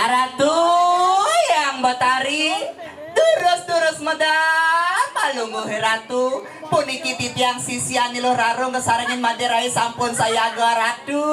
Ratu yang Batari terus medal palungguh Ratu puniki titiang sisian niluh rarung kesarengin maderai sampun saya aga Ratu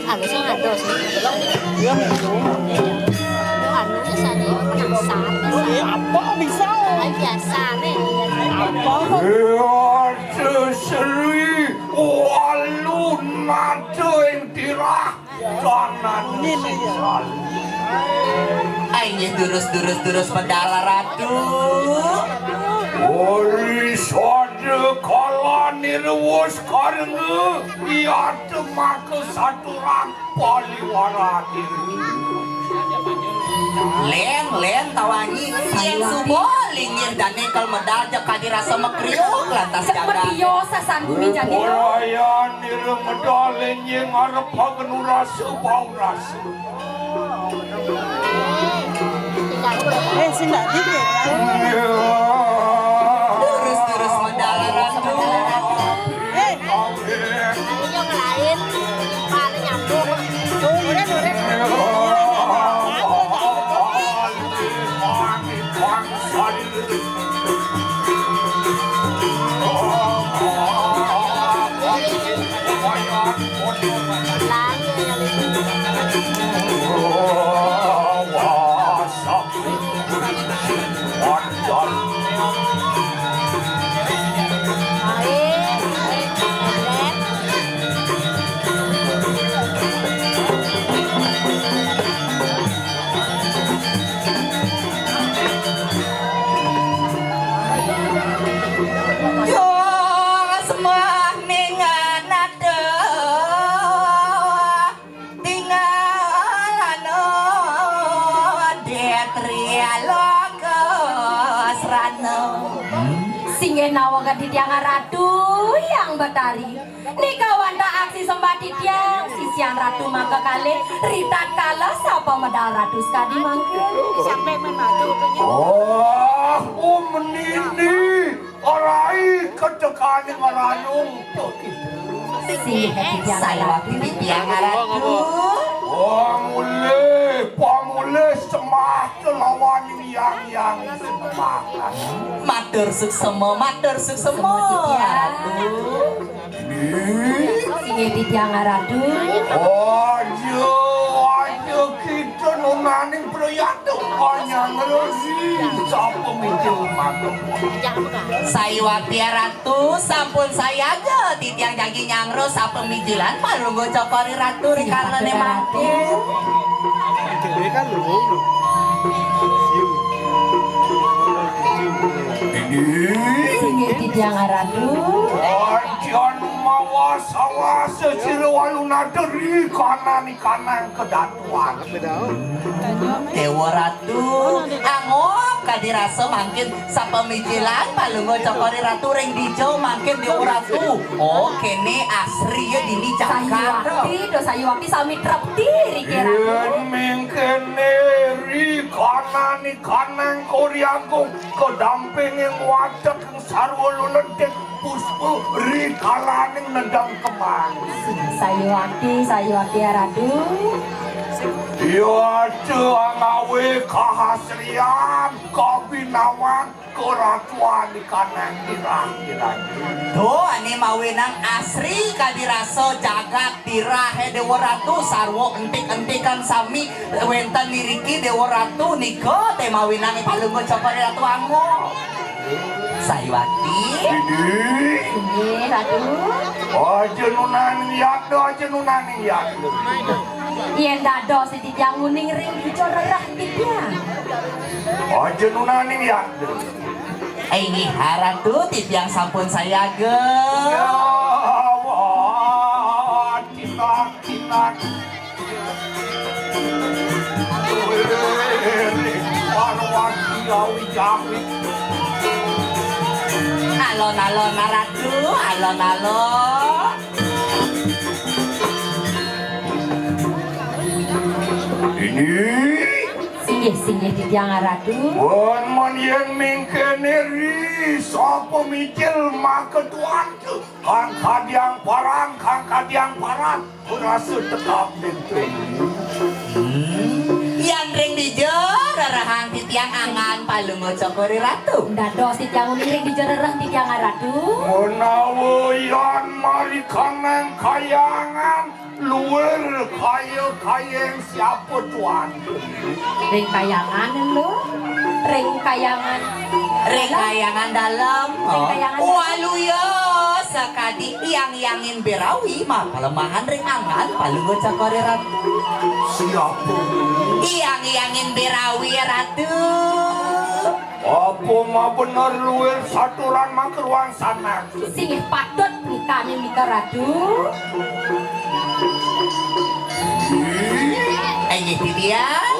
Harusnya ngado sih. Iya, anu sana penasaran. Apa bisa? Biasa nih. Apa? Seseri walun nado yang dirah kanan sisal. Ayo durus medal Ratu Ori sode kala nirwus karenge iya demak saturan paliwarati. Len tawangi yang subo lingir dan nekel medal jak kadirasa mekriuk lantas jaga Mediosa sanggumi jadi. Oraya nir medal yang arep pagenu rasa bau rasa. Sindak dikit. Durus medal Ratu Ayo yang lain paling nyambung. Nawaga di tiang Ratu yang Batari nikawan tak aksi sembah di tiang sisian Ratu mangga kali Rita kala sapa medal Ratu sekali mangga sampai memadu menini orai ketekan ngaranyung si saya waktu di tiang Ratu pamule semah kelawan yang semah matur suksema Ratu si di tiang Ratu ayo kita nunaning proyekto kanya ngerosi sapa mikir matuk Saywati Ratu sampun saya ge di tiang jagi nyangro sapa mijilan palunggo cokori Ratu rikalene mati Gede kan lho. singe di tiang Ratu Jangan mawas-awas sesirwaluna dari kanan kedatuan. Dewa Ratu angop kadirasa mangkin sapemijilan palunggo cokori Ratu ring dijo mangkin Dewa Ratu oh kene asri ya dini Jakarta Sayiwati do Sayiwati sami trepti riki Ratu Yen mengkene ri kanan Koreagung kedampingin wadah sarwaluna dek puspu ri kalaning nedang kemang. Sayiwati Ratu Ya ngawe kahasrian kabinawan keratuan di kanan dirah. Tuh ane mawinang asri kadiraso jagat tirahe Dewa Ratu sarwo entik-entikan sami wenten niriki Dewa Ratu niko teh mawinang palunggo cokori Ratu anggo Sayiwati Singe Ratu Aja nunaning yak. yen dado si di tiang uning ring ijo rerah di tiang Aja nunaning yak. ini Ratu titiang sampun saya ge Ya Allah, tinak. Alon-alon ratu, alon-alon. Ini Singgih Tiang Ratu. Wan man yang mengkeneri sapa mikir maka tuan kan kadiang parang kurasa tetap itu Yang ring dijor rarahan titiang angan palungo cokori ratu. Dados Tiang uniring di jerereh Tiang Ratu. menawa yan mari kanang kayangan luar kaya siapa tuan Ring kayangan lo. Ring kayangan. Ring kayangan dalam. Ring kayangan dalam. Waluyo sekadi yang-yangin berawi mah kelemahan ring angan palungo cokori ratu. siapa Yang-yangin berawi ratu. apa mah bener luar saturan makeruan sana Singgih patut nikahnya Mika Ratu. Ini titiang.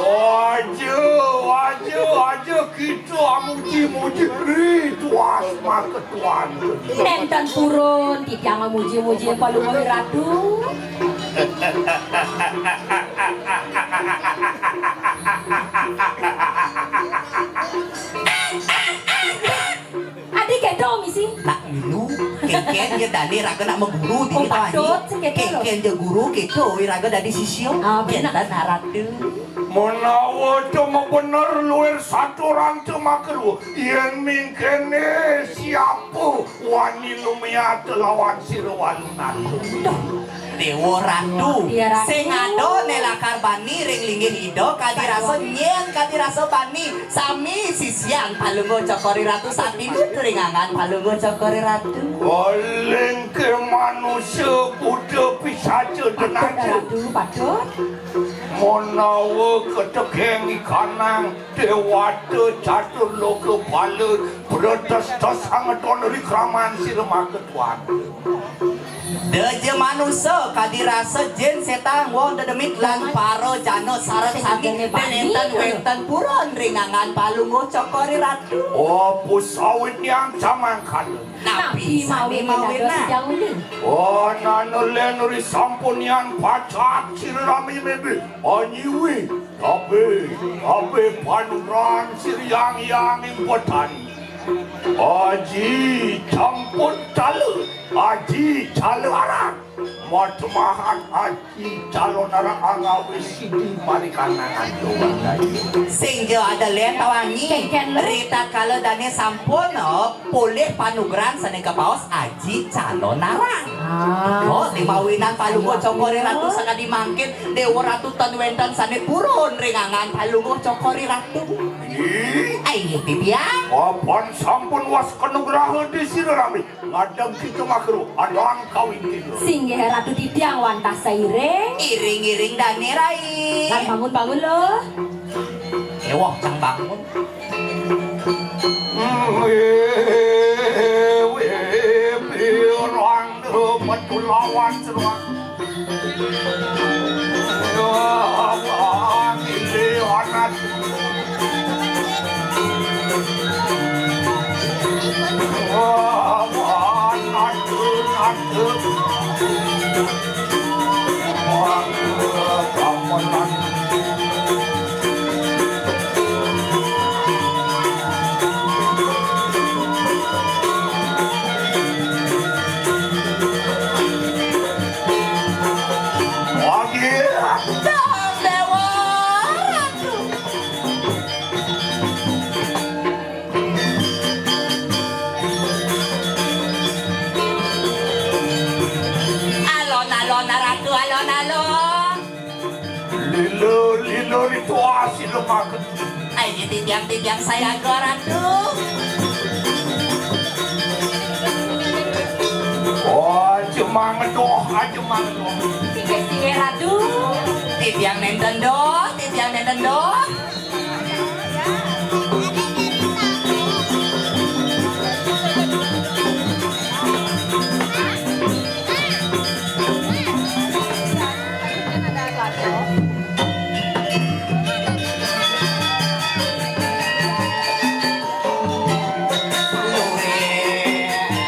Wajah kita muji-muji tuas maka tuan Nenten turun Tiang muji-muji palungo Ratu. Adik kedo misi. Tak milu keken dia tadi raga nak mengguru di Oh, kita patut, sekedo loh. keken dia guru gitu raga dari sisio Ah, benar. dan haratu menawa cuma bener luar saturan cuma keru yang mingkene siapa wani lumia lawan sirwalunan Dewa Ratu Dia Ratu. sing ado nelakar bani ring linggih hido kadiraso nyen kadiraso bani sami sisian palunggo cokori ratu satinut ringangan palunggo cokori ratu oleh ke manusia budak pisaja Patut tenaga Ratu patut. menawa ketekeng ikanang dewata catur loka bala berdas-das sangat oneri kraman sirma ketuan Deje manusia kadirasa jen setang wong dedemit lan paro jano sareng sangi penenten wenten puron ringangan palunggo cokori ratu apa sawit yang camangkan nabi sami Dados mawena Tiang uning. oh nanolen ri sampun yang pacak sirami mebe anyiwi tapi panungran sir yang impotan Aji campur calo Aji calo arang Matmahan aji calon arang angawi sidi marikanangan doang sing jo ada lihat tawangi Ken-ken lo. Rita kalau dane sampun pulih panugran sane kapaos aji calon narang oh di mawinan palunggo cokori ratu sakadi mangkin dewa ratu tan wentan sane purun ringangan palunggo cokori ratu ay titiang Apaan sampun was kanugraha di sirami ngadang kita makro adang kawin kita Singgih Ratu Tiang wantah sairing. iring-iring dane rai Lan bangun-bangun lo. ewah cang bangun orang betul lawan seruang ini anak dewa ratu alon-alon ratu alon-alon Lilo itu asil makan ay titiang-titiang saya go ratu Jemang doh, jemang doh. Singgih Ratu. titiang nenten do luwe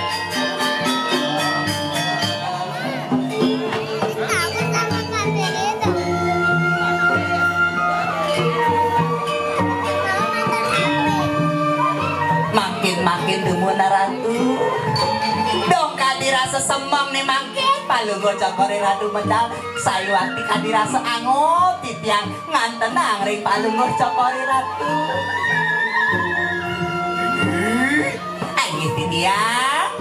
kadirasa semang nih mangkin palunggo cokori ratu medal sayu akti kadirasa angop titiang ngantenang ring palunggo cokori ratu ayo titiang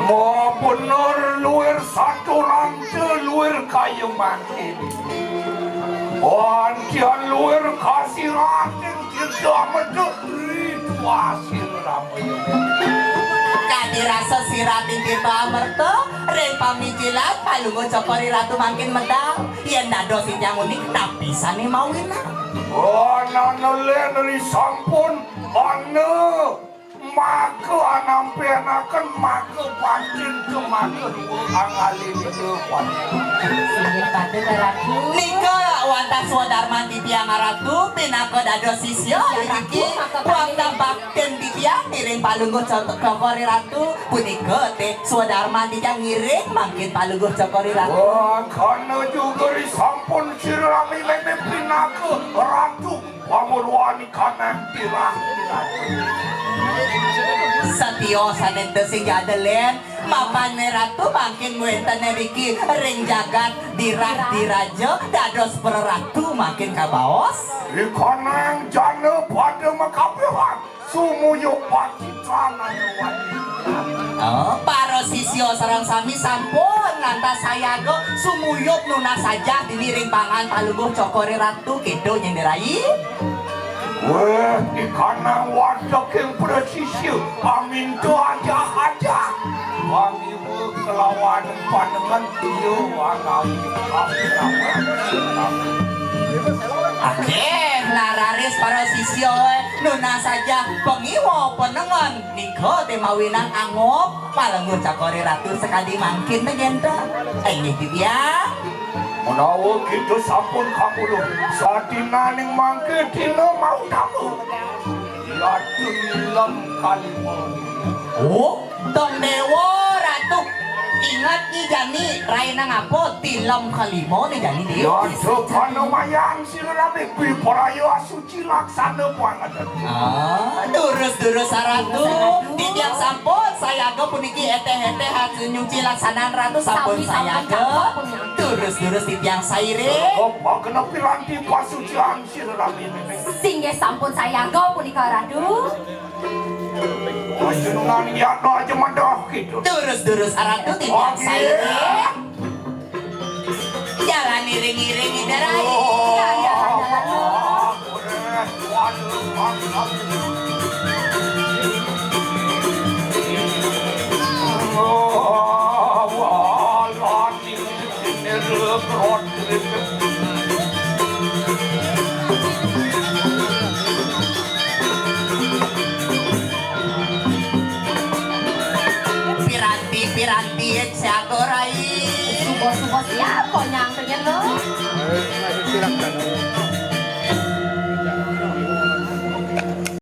mau bener luar satu rangka luar kayu mangkin Antian luar kasih rakyat kita mederi itu hasil ramai kadirasa siratin tirto amerto ring pamijilan palunggo cokori ratu mangkin medal yen dado titiang unik tapi sane mawina nana dari sampun ane maka anampenakan maka pancin ke maka angalin ke Singgih padu ratu. Nika wanta swadarman titiang ratu pinaka dado sisyo iki wanta bakten titiang miring palunggo cokori ratu punika teh swadarman titiang ngiring mangkin palunggo cokori ratu karena juga di sampun sirami lebe pinaka ratu pamurwani kanan tirah Satyo sanen sing jadelen mapan ratu makin muentan Riki ring jagat dirah diraja dados perratu makin kabaos ikanang jana pada makapihan sumuyo pati tanah oh paro sisyo sarang sami sampun ngantas sayago sumuyup nuna saja diniring pangan palungguh cokori ratu kedo nyenderai weh ikanang wadak yang presisi amin tu aja wangi kelawan pandangan iyo wangawi Oke, lararis para sisyo nuna saja pengiwo penengan niko temawinang angop palenggur cakori ratu sekali mangkin negenda ini dia menawa kita sampun kamu loh sadinaning mangke dina mau tamu yaitu nilam kalimau oh tong dewa ratu ingat ni jani raina ngapo tilam kalimo ni jani dia yaitu kano mayang sirami piparayo asuci laksana banget durus ratu di tiang sampun saya go puniki ete hati nyuci laksanaan ratu sampun saya go durus di tiang saire apa kena piranti pasucian sirami Singgih sampun sayaga punika ratu. Panjenengan yakno aja mandah gitu durus ratu di tiang saire jalan iring-iring idarai piranti siagorai Subo siapa yang pengen lo? Masih silang kan.